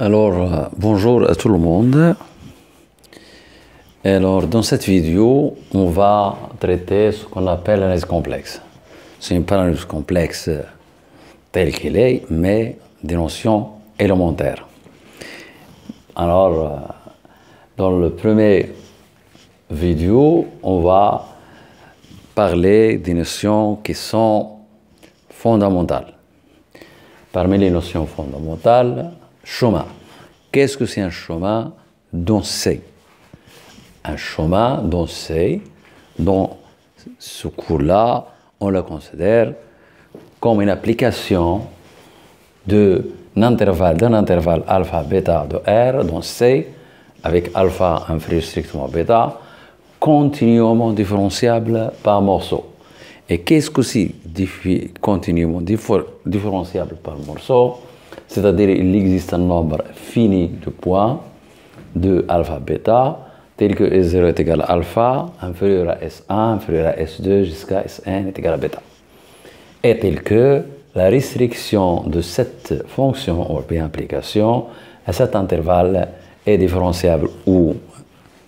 Bonjour à tout le monde. Alors, dans cette vidéo, on va traiter ce qu'on appelle l'analyse complexe. Ce n'est pas l'analyse complexe telle qu'elle est, mais des notions élémentaires. Alors, dans le premier vidéo, on va parler des notions qui sont fondamentales. Parmi les notions fondamentales, chemin. Qu'est-ce que c'est un chemin d'Onsey? Un chemin d'Onsey, dans ce cours-là, on le considère comme une application d'un intervalle alpha bêta de R dans C, avec alpha inférieur strictement bêta, continuellement différenciable par morceau. Et qu'est-ce que c'est continuellement différenciable par morceau? C'est-à-dire qu'il existe un nombre fini de points de alpha bêta, tel que S0 est égal à alpha, inférieur à S1, inférieur à S2, jusqu'à Sn est égal à bêta. Et tel que la restriction de cette fonction, ou bien application, à cet intervalle est différenciable ou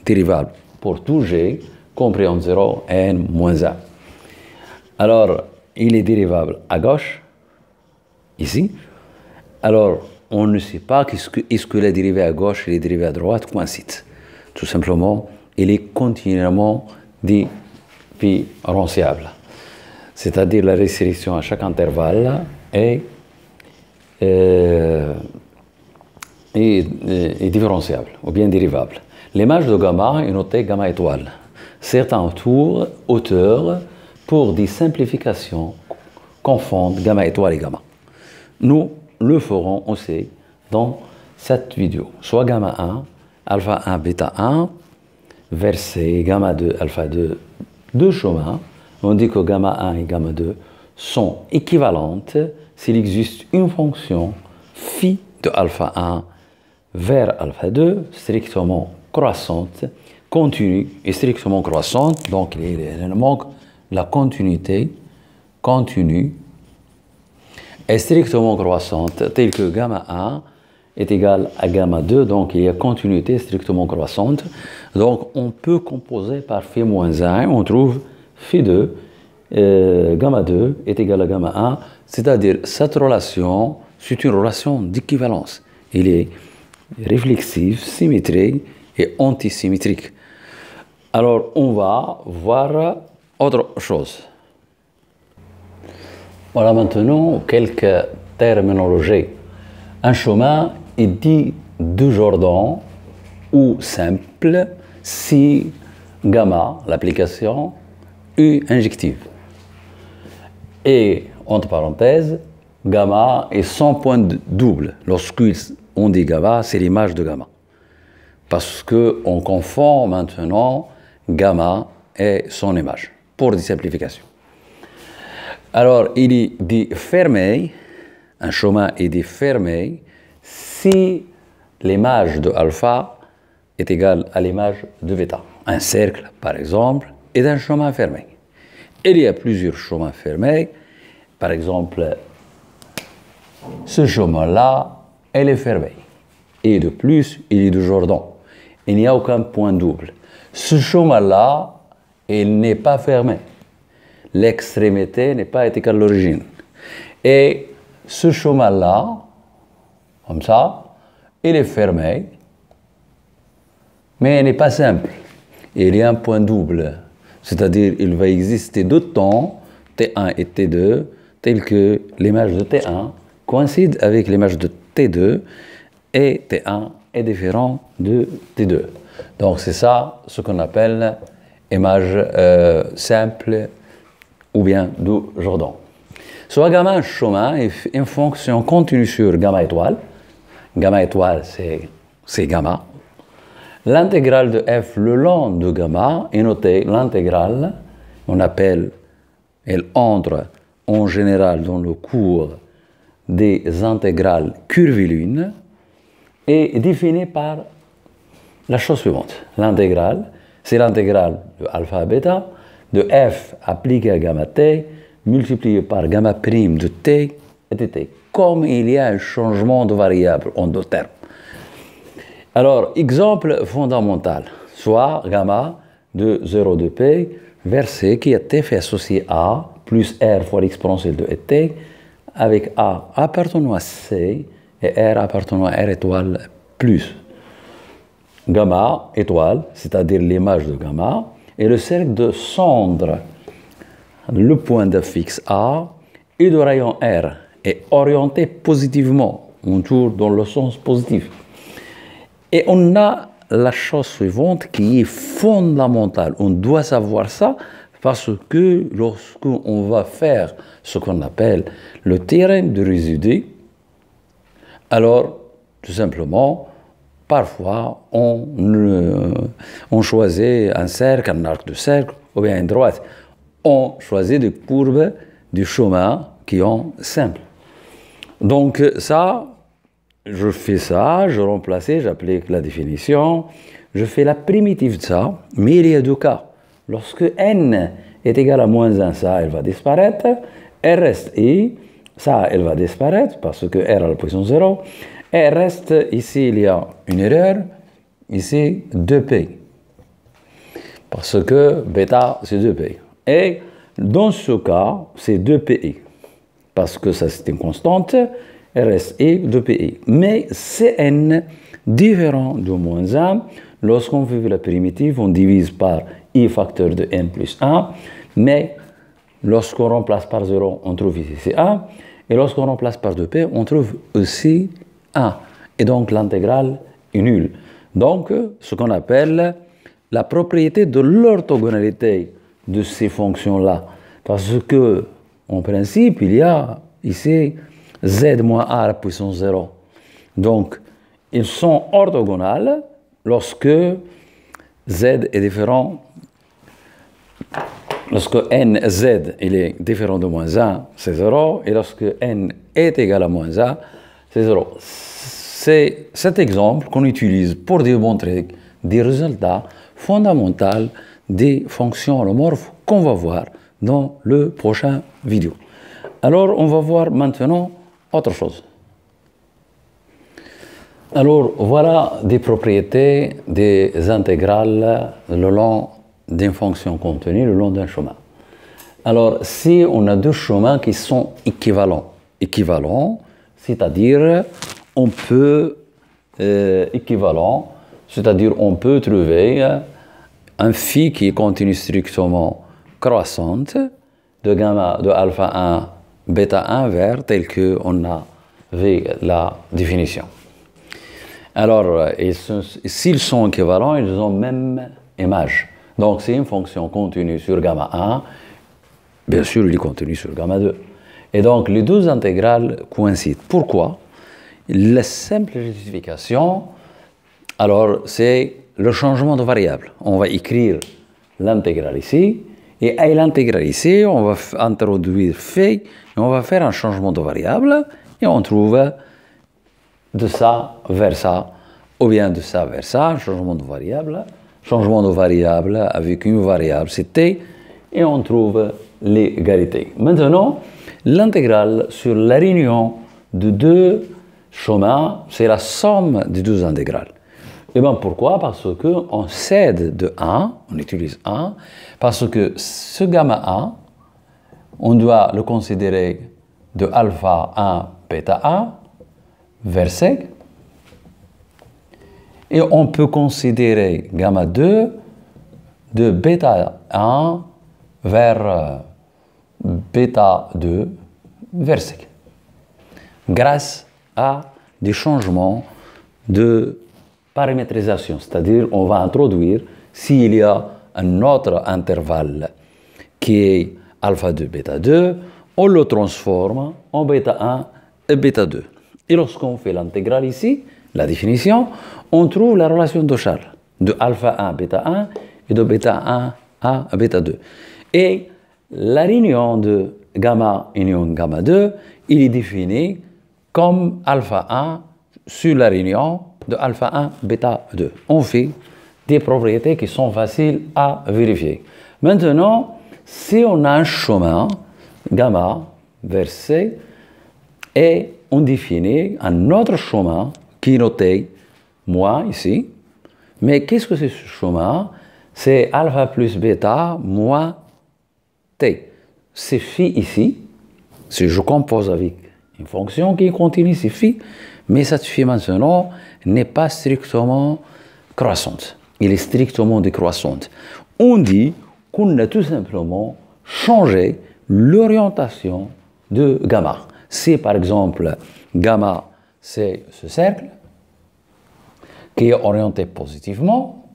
dérivable pour tout G, compris en 0, n, moins 1. Alors, il est dérivable à gauche, ici. Alors, on ne sait pas est-ce que la dérivée à gauche et la dérivée à droite coïncident. Tout simplement, il est continuellement différenciable. C'est-à-dire la restriction à chaque intervalle est différenciable, ou bien dérivable. L'image de gamma est notée gamma étoile. Certains auteurs, pour des simplifications, confondent gamma étoile et gamma. Nous le ferons aussi dans cette vidéo. Soit gamma 1, alpha 1, bêta 1, versé gamma 2, alpha 2, deux chemins. On dit que gamma 1 et gamma 2 sont équivalentes s'il existe une fonction phi de alpha 1 vers alpha 2 strictement croissante, continue et strictement croissante. Donc il manque la continuité continue est strictement croissante, telle que gamma 1 est égal à gamma 2, donc il y a continuité strictement croissante. Donc on peut composer par phi moins 1, on trouve phi 2, gamma 2 est égal à gamma 1, c'est-à-dire cette relation, c'est une relation d'équivalence. Il est réflexif, symétrique et antisymétrique. Alors on va voir autre chose. Voilà maintenant quelques terminologies. Un chemin est dit de Jordan ou simple si gamma, l'application, est injective. Et, entre parenthèses, gamma est sans point double. Lorsqu'on dit gamma, c'est l'image de gamma. Parce qu'on confond maintenant gamma et son image, pour des simplifications. Alors, il est dit fermé, un chemin est dit fermé si l'image de alpha est égale à l'image de bêta. Un cercle, par exemple, est un chemin fermé. Il y a plusieurs chemins fermés. Par exemple, ce chemin-là, il est fermé. Et de plus, il est de Jordan. Il n'y a aucun point double. Ce chemin-là, il n'est pas fermé. L'extrémité n'est pas égale à l'origine. Et ce chemin-là, comme ça, il est fermé, mais il n'est pas simple. Il y a un point double, c'est-à-dire il va exister deux temps, T1 et T2, tel que l'image de T1 coïncide avec l'image de T2, et T1 est différent de T2. Donc c'est ça ce qu'on appelle image simple, ou bien de Jordan. Soit gamma, un chemin, est une fonction continue sur gamma étoile. Gamma étoile, c'est gamma. L'intégrale de f le long de gamma est notée l'intégrale, on appelle, elle entre en général dans le cours des intégrales curvilunes, et définie par la chose suivante. L'intégrale, c'est l'intégrale de alpha à bêta, de f appliqué à gamma t, multiplié par gamma prime de t et de t. Comme il y a un changement de variable en deux termes. Alors, exemple fondamental, soit gamma de 0 de P vers C qui est T fait associer A plus R fois l'exponentielle de T avec A appartenant à C et R appartenant à R étoile plus gamma étoile, c'est-à-dire l'image de gamma, et le cercle de centre, le point de fixe A et de rayon R est orienté positivement, on tourne dans le sens positif. Et on a la chose suivante qui est fondamentale, on doit savoir ça parce que lorsqu'on va faire ce qu'on appelle le théorème de résidus, alors tout simplement, parfois on choisit un cercle, un arc de cercle ou bien une droite. On choisit des courbes du chemin qui sont simples. Donc ça, je fais ça, je remplace, j'applique la définition, je fais la primitive de ça, mais il y a deux cas. Lorsque n est égal à moins 1, ça, elle va disparaître, R reste I, ça, elle va disparaître parce que R a la position 0, et reste, ici, il y a une erreur, ici, 2P, parce que bêta, c'est 2P. Et dans ce cas, c'est 2PI, parce que ça, c'est une constante, RSI, 2PI. Mais Cn différent de moins 1, lorsqu'on fait la primitive, on divise par I facteur de n plus 1, mais lorsqu'on remplace par 0, on trouve ici c'est 1, et lorsqu'on remplace par 2P, on trouve aussi 1. Et donc l'intégrale est nulle. Donc, ce qu'on appelle la propriété de l'orthogonalité de ces fonctions-là. Parce que, en principe, il y a ici z moins a à la puissance 0. Donc, ils sont orthogonales lorsque z est différent, lorsque nz il est différent de moins 1, c'est 0, et lorsque n est égal à moins 1, c'est 0. C'est cet exemple qu'on utilise pour démontrer des résultats fondamentaux des fonctions holomorphes qu'on va voir dans le prochain vidéo. Alors, on va voir maintenant autre chose. Alors, voilà des propriétés des intégrales le long d'une fonction contenue, le long d'un chemin. Alors, si on a deux chemins qui sont équivalents, c'est-à-dire on peut on peut trouver un phi qui continue strictement croissante de gamma de alpha 1 bêta 1 vers tel que on a vu la définition. Alors, s'ils sont équivalents, ils ont même image. Donc, c'est une fonction continue sur gamma 1, bien sûr, il est continu sur gamma 2. Et donc, les deux intégrales coïncident. Pourquoi? La simple justification, alors, c'est le changement de variable. On va écrire l'intégrale ici, et à l'intégrale ici, on va introduire phi, et on va faire un changement de variable, et on trouve de ça vers ça, ou bien de ça vers ça, un changement de variable avec une variable, c'est t, et on trouve l'égalité. Maintenant, l'intégrale sur la réunion de deux chemins, c'est la somme des deux intégrales. Et bien pourquoi? Parce qu'on cède de 1, on utilise 1, parce que ce gamma 1, on doit le considérer de alpha 1, bêta 1, vers C, et on peut considérer gamma 2 de bêta 1 vers bêta 2 vers C, grâce à des changements de paramétrisation, c'est-à-dire on va introduire, s'il y a un autre intervalle qui est alpha 2, bêta 2, on le transforme en bêta 1 et bêta 2. Et lorsqu'on fait l'intégrale ici, la définition, on trouve la relation de Charles, de alpha 1, bêta 1 et de bêta 1 à bêta 2. Et la réunion de gamma union gamma 2, il est défini comme alpha 1 sur la réunion de alpha 1, bêta 2. On fait des propriétés qui sont faciles à vérifier. Maintenant, si on a un chemin, gamma vers C, et on définit un autre chemin qui est noté moins ici. Mais qu'est-ce que c'est ce chemin? C'est alpha plus bêta moins t. C'est phi ici. Si je compose avec une fonction qui continue, c'est phi. Mais cette phi maintenant n'est pas strictement croissante. Il est strictement décroissante. On dit qu'on a tout simplement changé l'orientation de gamma. Si par exemple gamma c'est ce cercle qui est orienté positivement,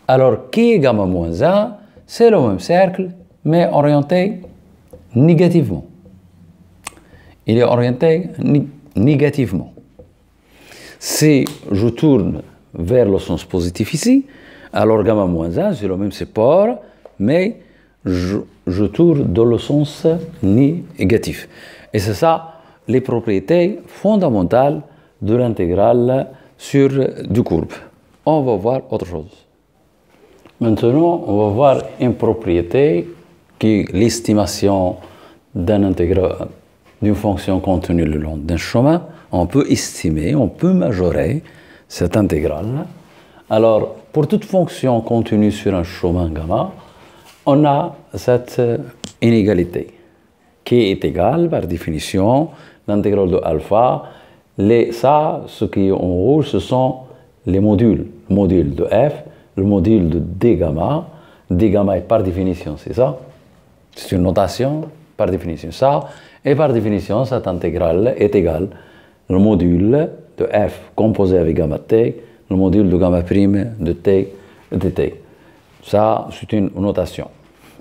alors qui est gamma moins 1, c'est le même cercle mais orienté négativement. Il est orienté négativement. Si je tourne vers le sens positif ici, alors gamma moins 1, c'est le même support, mais je tourne dans le sens négatif. Et c'est ça les propriétés fondamentales de l'intégrale sur du courbe. On va voir autre chose. Maintenant, on va voir une propriété qui est l'estimation d'une fonction contenue le long d'un chemin. On peut estimer, on peut majorer cette intégrale. Alors, pour toute fonction contenue sur un chemin gamma, on a cette inégalité qui est égale, par définition, l'intégrale de alpha. Ce qui est en rouge, ce sont les modules. Le module de f, le module de d gamma. D gamma est par définition, c'est ça. C'est une notation, par définition ça. Et par définition, cette intégrale est égale le module de f composé avec gamma t, le module de gamma prime de t dt. Ça, c'est une notation.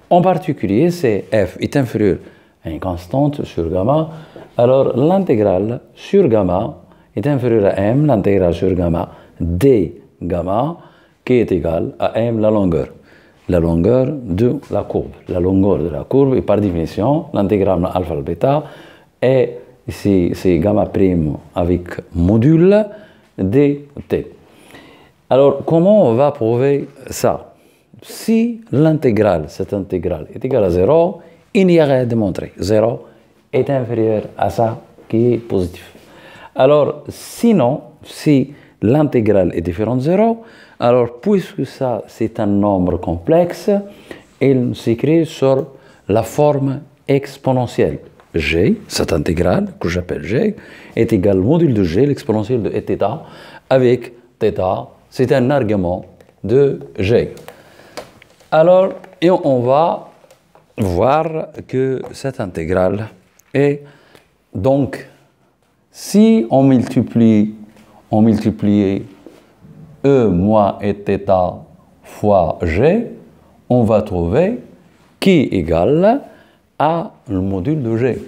En particulier, si f est inférieur à une constante sur gamma, alors l'intégrale sur gamma est inférieure à m, l'intégrale sur gamma d gamma, qui est égale à m la longueur de la courbe. La longueur de la courbe est par définition l'intégrale alpha bêta, et ici c'est gamma prime avec module dt. Alors, comment on va prouver ça? Si l'intégrale, cette intégrale est égale à 0, il n'y a rien à démontrer. 0 est inférieur à ça qui est positif. Alors, sinon, si l'intégrale est différente de 0, alors puisque ça c'est un nombre complexe, il s'écrit sur la forme exponentielle. G, cette intégrale que j'appelle G, est égale au module de G, l'exponentielle de θ, avec θ, c'est un argument de G. Alors, et on va voir que cette intégrale est donc, si on multiplie E moins θ fois G, on va trouver qui est égal à le module de G.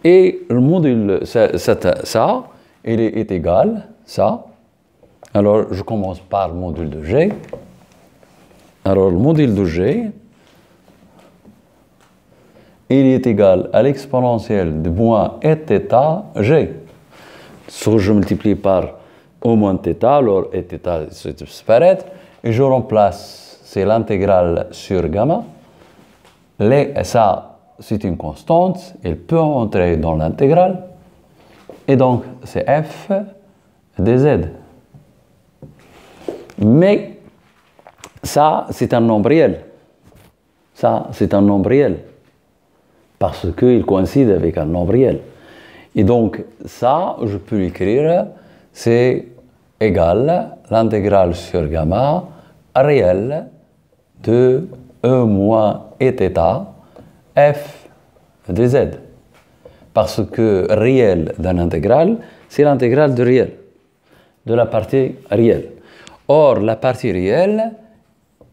Et le module, ça, il est égal, ça. Alors, je commence par le module de G. Alors, le module de G, il est égal à l'exponentielle de moins θ G. Ce que je multiplie par E moins θ, alors θ se disparaît, et je remplace, c'est l'intégrale sur gamma. Ça, c'est une constante, elle peut entrer dans l'intégrale, et donc c'est f dz. Mais ça, c'est un nombre réel. Ça, c'est un nombre réel, parce qu'il coïncide avec un nombre réel. Et donc, ça, je peux écrire, c'est égal l'intégrale sur gamma réelle de E moins θ f de z. Parce que réel d'un intégral, c'est l'intégrale de réel, de la partie réelle. Or, la partie réelle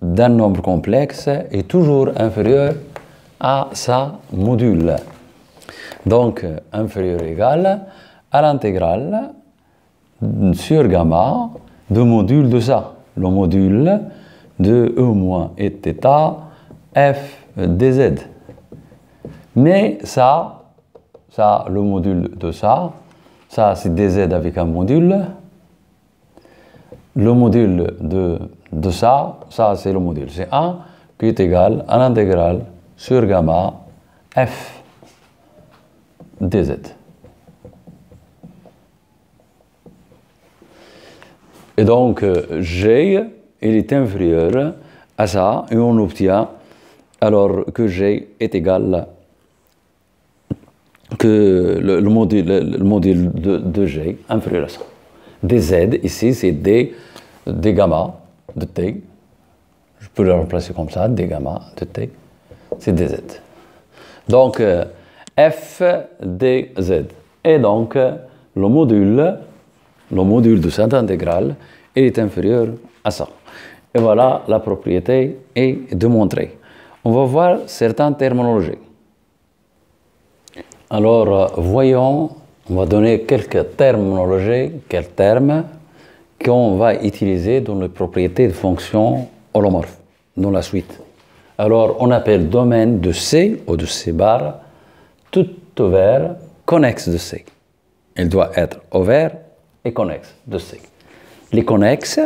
d'un nombre complexe est toujours inférieure à sa module. Donc, inférieur ou égal à l'intégrale sur gamma de module de ça, le module de E moins θ f dz. Mais ça, le module de ça c'est dz avec un module. Le module de ça c'est le module. C'est 1 qui est égal à l'intégrale sur gamma f dz. Et donc, G, il est inférieur à ça, et on obtient alors que G est égal que le module de G inférieur à ça. dz, ici, c'est d gamma de t. Je peux le remplacer comme ça, d gamma de t. C'est dz. Donc, f dz. Et donc, le module de cette intégrale est inférieur à ça. Et voilà, la propriété est démontrée. On va voir certaines terminologies. Alors, voyons, on va donner quelques terminologies, quelques termes qu'on va utiliser dans les propriétés de fonctions holomorphes, dans la suite. Alors, on appelle domaine de C ou de C bar tout ouvert connexe de C. Il doit être ouvert et connexe de C. Les connexes,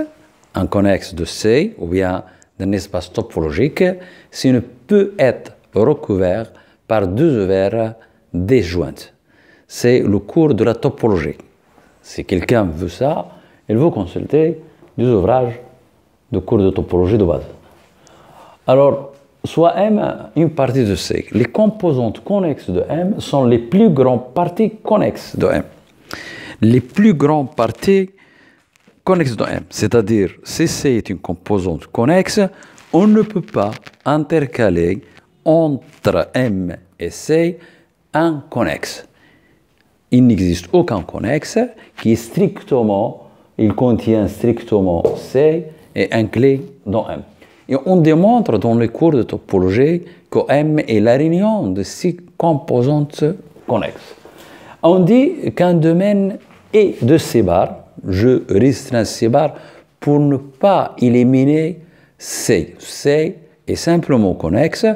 un connexe de C ou bien d'un espace topologique, s'il ne peut être recouvert par deux ouvers disjoints. C'est le cours de la topologie. Si quelqu'un veut ça, il faut consulter des ouvrages de cours de topologie de base. Alors, soit M, une partie de C. Les composantes connexes de M sont les plus grandes parties connexes de M. Les plus grandes parties connexes de M, c'est-à-dire si C est une composante connexe, on ne peut pas intercaler entre M et C un connexe. Il n'existe aucun connexe qui est strictement, il contient strictement C et inclus dans M. Et on démontre dans les cours de topologie que M est la réunion de six composantes connexes. On dit qu'un domaine est de C bar, je restreins C bar pour ne pas éliminer C. C est simplement connexe.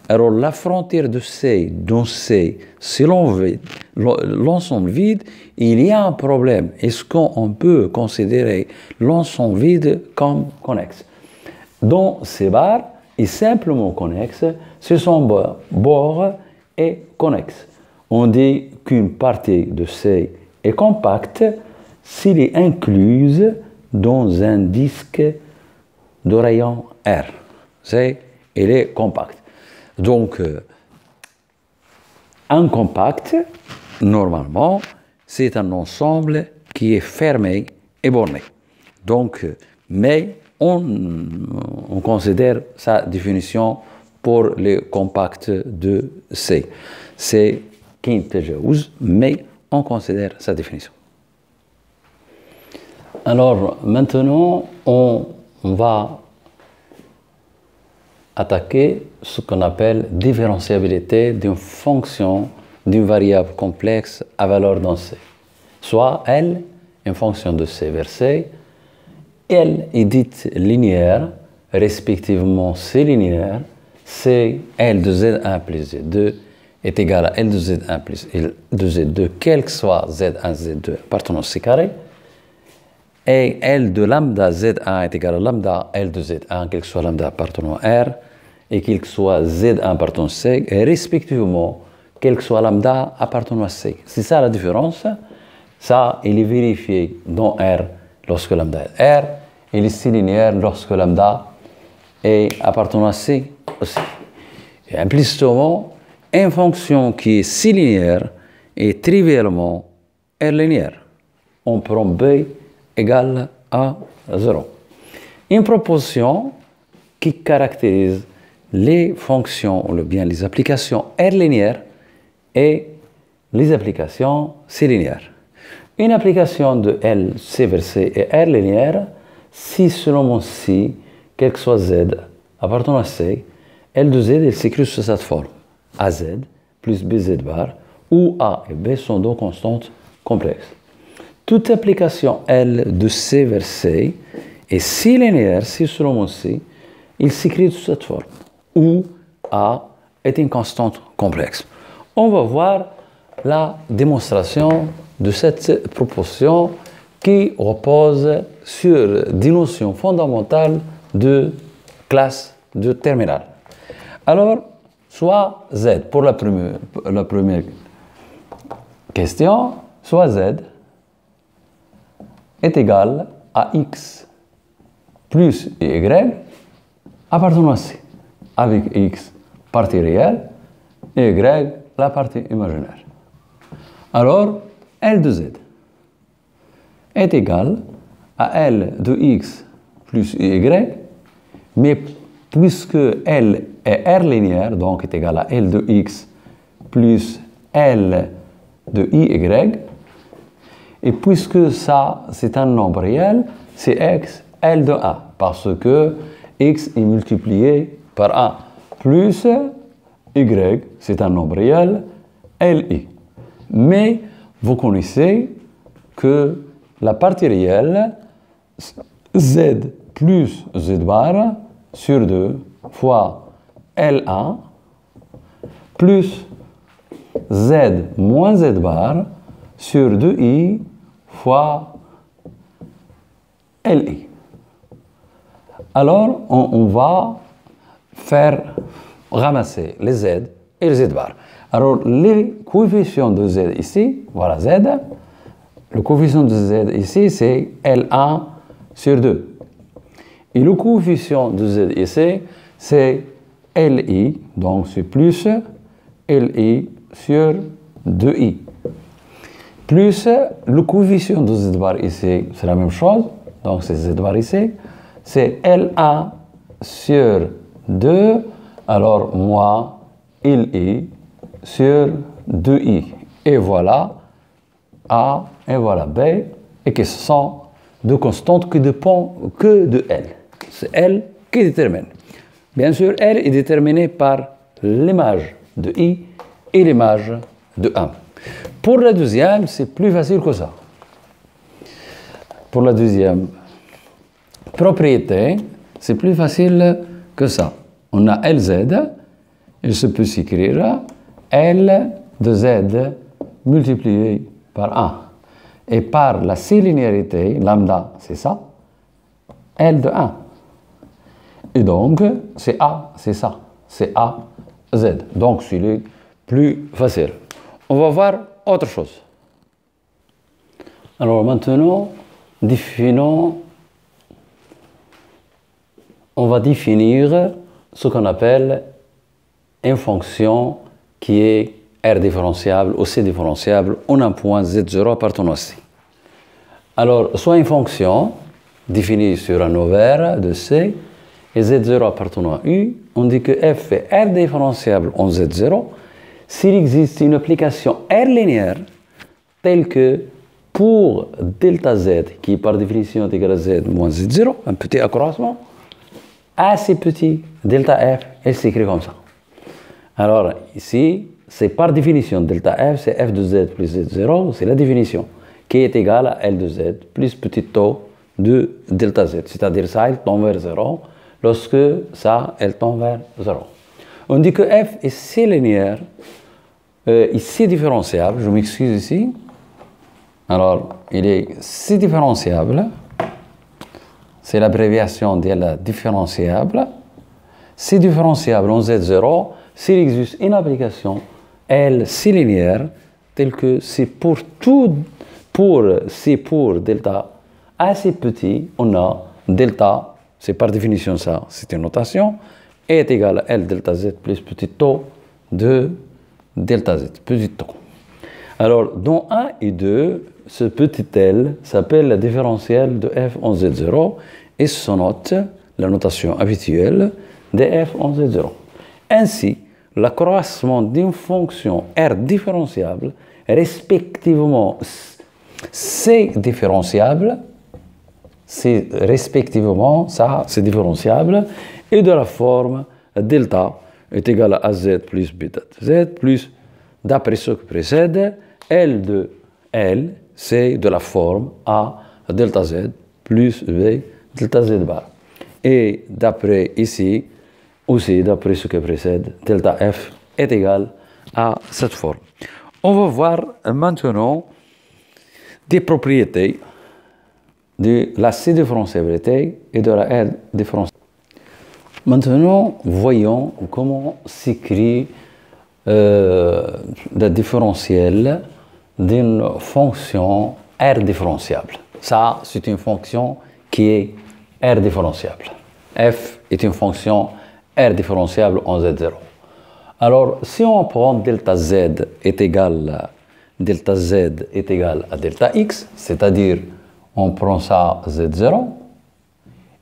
Alors la frontière de C dans C, si l'on veut l'ensemble vide, il y a un problème. Est-ce qu'on peut considérer l'ensemble vide comme connexe? Dans C bar est simplement connexe, ce sont bords et connexes. On dit qu'une partie de C est compacte s'il est incluse dans un disque de rayon R. C, il est compact. Donc, un compact, normalement, c'est un ensemble qui est fermé et borné. Donc, mais on considère sa définition pour les compacts de C. C'est qu'intégeuse, mais on considère sa définition. Alors, maintenant, on va attaquer ce qu'on appelle différenciabilité d'une fonction d'une variable complexe à valeur dans C. Soit L, une fonction de C vers C, L est dite linéaire, respectivement C linéaire, C, L de Z1 plus Z2 est égal à L de Z1 plus L de Z2, quel que soit Z1, Z2 appartenant à C carré, et L de lambda Z1 est égal à lambda L de Z1, quel que soit lambda appartenant à R, et quel que soit Z1 appartenant à C, et respectivement, quel que soit lambda appartenant à C. C'est ça la différence. Ça, il est vérifié dans R lorsque lambda est R, et il est C linéaire lorsque lambda est appartenant à C aussi. Et implicitement, une fonction qui est C linéaire est trivialement R linéaire. On prend B égale à 0. Une proposition qui caractérise les fonctions, ou bien les applications R linéaires et les applications C linéaires. Une application de L, C vers C et R linéaire, si seulement si, quel que soit Z appartenant à C, L de Z, elle s'écrit sous cette forme. AZ plus BZ bar, où A et B sont deux constantes complexes. Toute application L de C vers C est C linéaire, si seulement si, il s'écrit sous cette forme, où A est une constante complexe. On va voir la démonstration de cette proposition qui repose sur des notions fondamentales de classe de terminale. Alors, soit Z pour la première question, soit Z est égal à x plus y appartenant à C, avec x partie réelle et y la partie imaginaire. Alors, L de z est égal à L de x plus y, mais puisque L est R linéaire, donc est égal à L de x plus L de y, et puisque ça, c'est un nombre réel, c'est x L de a, parce que x est multiplié par a, plus y, c'est un nombre réel, Li. Mais vous connaissez que la partie réelle, z plus z bar sur 2 fois La plus z moins z bar sur 2i fois Li. Alors, on va faire ramasser les z et les z bar. Alors, les coefficients de z ici, voilà z. Le coefficient de z ici, c'est L1 sur 2. Et le coefficient de z ici, c'est Li, donc c'est plus Li sur 2i. Plus le coefficient de z bar ici, c'est la même chose, donc c'est z bar ici, c'est L1 sur 2, alors moins Li sur 2i. Et voilà A et voilà B, et qui sont deux constantes qui dépendent que de L. C'est L qui détermine. Bien sûr, L est déterminé par l'image de I et l'image de 1. Pour la deuxième, c'est plus facile que ça. Pour la deuxième propriété, c'est plus facile que ça. On a Lz, il se peut s'écrire L de Z multiplié par 1. Et par la C-linéarité, lambda, c'est ça, L de 1. Et donc, c'est A, c'est ça, c'est A, Z. Donc, c'est le plus facile. On va voir autre chose. Alors maintenant, on va définir ce qu'on appelle une fonction qui est R différenciable ou C différenciable en un point Z0 appartenant à C. Alors, soit une fonction définie sur un ovaire de C et Z0 appartenant à U, on dit que f est R différenciable en Z0 s'il existe une application R linéaire telle que pour delta Z, qui par définition est égal à Z moins Z0, un petit accroissement, assez petit, delta F, elle s'écrit comme ça. Alors, ici, c'est par définition, delta F, c'est F de Z plus Z0, c'est la définition, qui est égale à L de Z plus petit taux de delta Z. C'est-à-dire ça, elle tend vers 0, lorsque ça, elle tend vers 0. On dit que F est C linéaire, C différenciable, je m'excuse ici. Alors, il est C différenciable, c'est l'abréviation de la différenciable. C différenciable en Z0, s'il existe une application L C linéaire, telle que c'est pour delta assez petit, on a delta, c'est par définition ça, c'est une notation, est égal à L delta Z plus petit taux de delta Z, petit taux. Alors, dans 1 et 2, ce petit L s'appelle la différentielle de f en Z0 et se note la notation habituelle de f en Z0. Ainsi, l'accroissement d'une fonction R différenciable, respectivement C différenciable, c'est respectivement, ça c'est différenciable, et de la forme delta est égal à Z plus bêta de Z plus, d'après ce qui précède, L de L, c'est de la forme A delta Z plus V delta Z bar. Et d'après ici, aussi d'après ce qui précède, delta F est égal à cette forme. On va voir maintenant des propriétés de la C différenciabilité et de la L différenciabilité. Maintenant, voyons comment s'écrit la différentielle d'une fonction R différenciable. Ça, c'est une fonction qui est R différenciable. F est une fonction R différenciable en Z0. Alors, si on prend delta Z est égal à delta x, c'est-à-dire on prend ça Z0,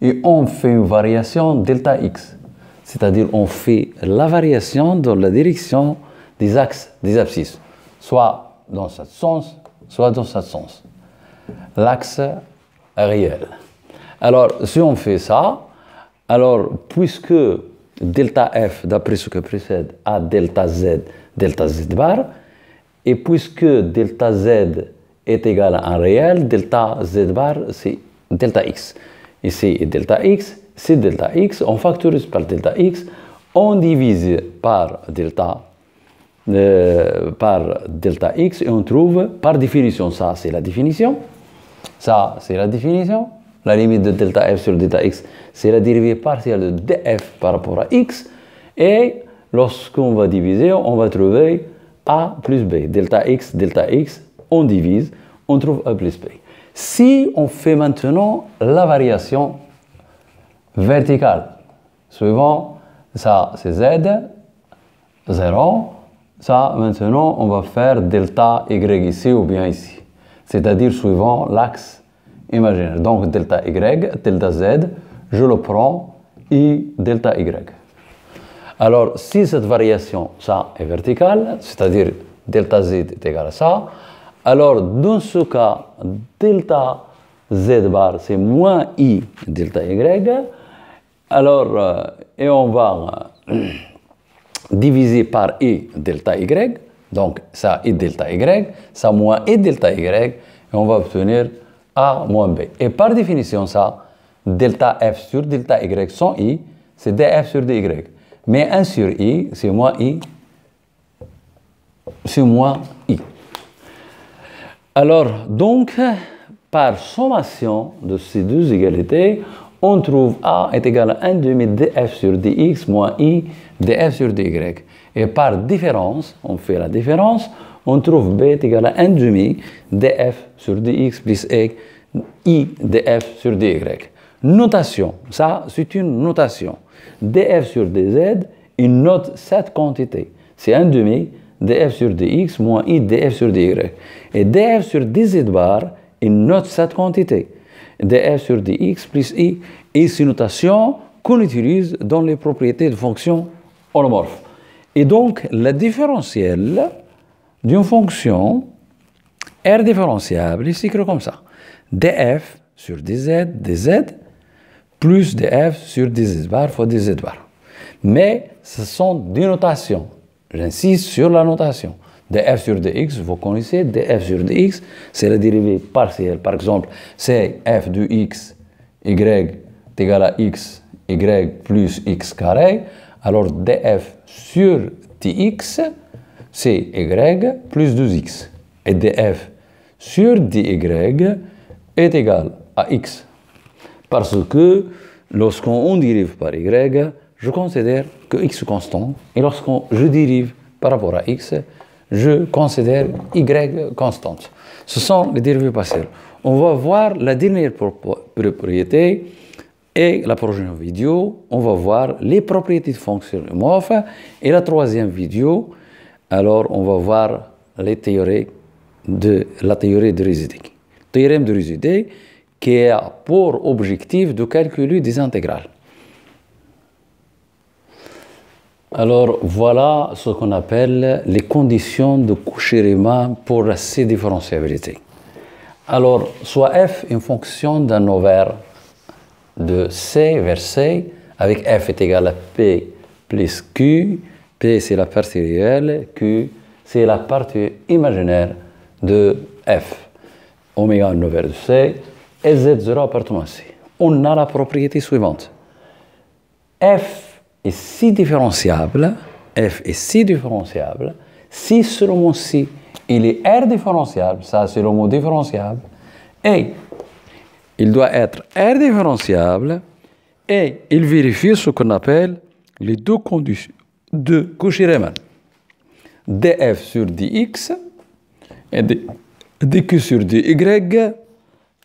et on fait une variation delta x, c'est-à-dire on fait la variation dans la direction des axes des abscisses, soit dans ce sens, soit dans ce sens. L'axe réel. Alors, si on fait ça, alors puisque delta f, d'après ce que précède, a delta z bar, et puisque delta z est égal à un réel, delta z bar, c'est delta x. Ici, delta x, c'est delta x, on factorise par delta x, on divise par delta x, et on trouve, par définition, ça c'est la définition, la limite de delta f sur delta x, c'est la dérivée partielle de df par rapport à x, et lorsqu'on va diviser, on va trouver a plus b, delta x, on divise, on trouve a plus b. Si on fait maintenant la variation verticale, suivant, ça c'est z, 0, ça maintenant on va faire delta y ici ou bien ici, c'est-à-dire suivant l'axe imaginaire. Donc delta y, delta z, je le prends, et delta y. Alors si cette variation, ça est verticale, c'est-à-dire delta z est égal à ça, alors dans ce cas, delta z bar c'est moins i delta y, alors et on va diviser par i delta y, donc ça i delta y, ça moins i delta y, et on va obtenir a moins b. Et par définition, ça, delta f sur delta y sans i, c'est df sur dy. Mais 1 sur i, c'est moins i, c'est moins i. Alors, donc, par sommation de ces deux égalités, on trouve a est égal à 1 demi df sur dx moins i df sur dy. Et par différence, on fait la différence, on trouve b est égal à 1 demi df sur dx plus i df sur dy. Notation, ça c'est une notation. df sur dz, il note cette quantité. C'est 1 demi df sur dx moins i df sur dy. Et df sur dz bar, il note cette quantité. df sur dx plus i, et c'est une notation qu'on utilise dans les propriétés de fonctions holomorphes. Et donc, la différentielle d'une fonction R différenciable est écrit comme ça. df sur dz plus df sur dz bar fois dz bar. Mais ce sont des notations. J'insiste sur la notation. df sur dx, vous connaissez, df sur dx, c'est la dérivée partielle. Par exemple, c'est f de x, y est égal à x, y plus x carré. Alors df sur dx, c'est y plus 2x. Et df sur dy est égal à x. Parce que lorsqu'on dérive par y, je considère que x est constant. Et lorsque je dérive par rapport à x, je considère y constante. Ce sont les dérivées partielles. On va voir la dernière propriété et la prochaine vidéo, on va voir les propriétés de fonctions homomorphes. Et la troisième vidéo, alors on va voir la théorie de Réside. Théorème de Réside qui a pour objectif de calculer des intégrales. Alors voilà ce qu'on appelle les conditions de Cauchy-Riemann pour la C-différenciabilité. Alors, soit f est une fonction d'un ovaire de C vers C, avec f est égal à P plus Q, P c'est la partie réelle, Q c'est la partie imaginaire de f. Oméga un ovaire de C, et Z0 appartement à C. On a la propriété suivante. F est si différenciable, si seulement si il est R différenciable, ça c'est le mot différenciable, et il doit être R différenciable, et il vérifie ce qu'on appelle les deux conditions de Cauchy-Riemann. df sur dx et dq sur dy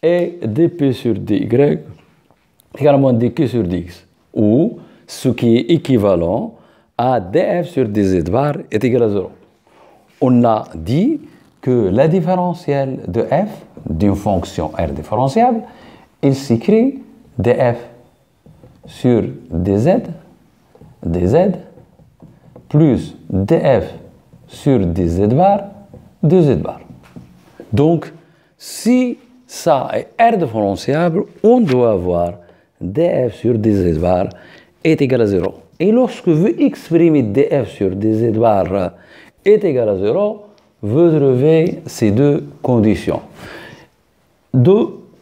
et dp sur dy également dq sur dx, ou ce qui est équivalent à df sur dz bar est égal à 0. On a dit que la différentielle de f d'une fonction r différenciable, il s'écrit df sur dz plus df sur dz bar, dz bar. Donc, si ça est R différenciable, on doit avoir df sur dz bar est égal à 0. Et lorsque vous exprimez df sur dz bar est égal à 0, vous trouvez ces deux conditions.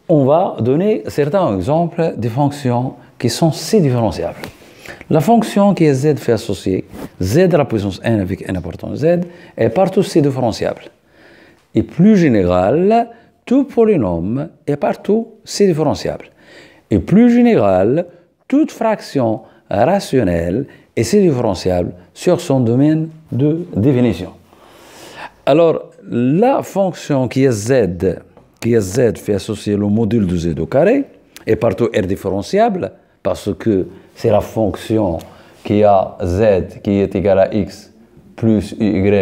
On va donner certains exemples de fonctions qui sont C différenciables. La fonction qui est z fait associer z à la puissance n avec n appartenant z est partout C différenciable. Et plus général, tout polynôme est partout C différenciable. Et plus général, toute fraction rationnelle est C différenciable sur son domaine de définition. Alors, la fonction qui est z fait associer le module de z au carré est partout R différenciable parce que c'est la fonction qui a z qui est égal à x plus y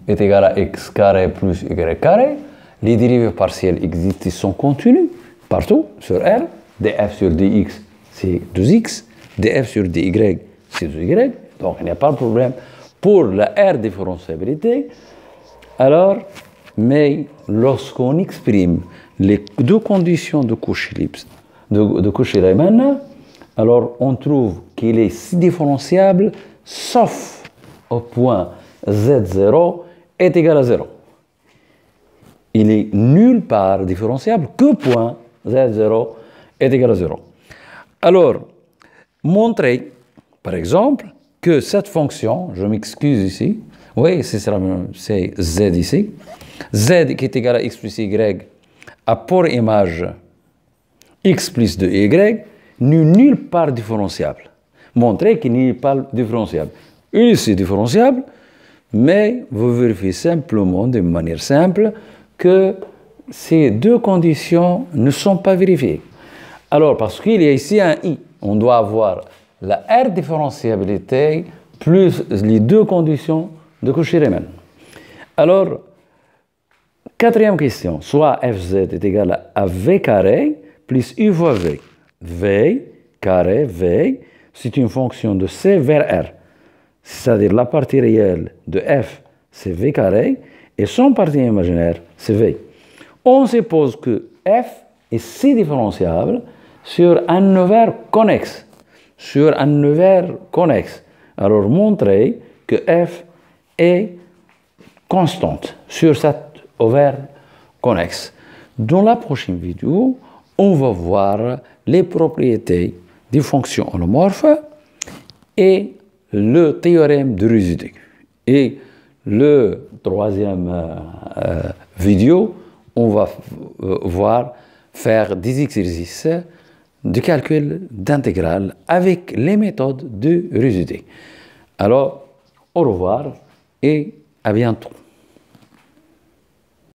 est égal à x carré plus y carré. Les dérivées partielles existent, ils sont continues partout sur R. df sur dx, c'est 2x. df sur dy, c'est 2y. Donc, il n'y a pas de problème pour la R différenciabilité. Alors, mais lorsqu'on exprime les deux conditions de Cauchy-Riemann, alors on trouve qu'il est si différenciable sauf au point z0 est égal à 0. Il est nulle part différenciable que point z0 est égal à 0. Alors, montrer, par exemple, que cette fonction, je m'excuse ici, oui, c'est z ici, z qui est égal à x plus y a pour image x plus 2y n'est nulle part différenciable. Montrer qu'il n'est pas différenciable. Ici différenciable, mais vous vérifiez simplement, de manière simple, que ces deux conditions ne sont pas vérifiées. Alors, parce qu'il y a ici un i, on doit avoir la R différenciabilité plus les deux conditions de Cauchy-Riemann. Alors, quatrième question, soit fz est égal à v carré plus u fois v. v carré, v, c'est une fonction de c vers r. C'est-à-dire la partie réelle de f, c'est v carré, et son partie imaginaire, c'est v. On suppose que f est c différenciable sur un ovaire connexe. Sur un ovaire connexe. Alors, montrez que f est constante sur cet ovaire connexe. Dans la prochaine vidéo, on va voir les propriétés des fonctions holomorphes et le théorème de Ricci. Et le troisième vidéo, on va faire des exercices de calcul d'intégrale avec les méthodes de Ricci. Alors, au revoir et à bientôt.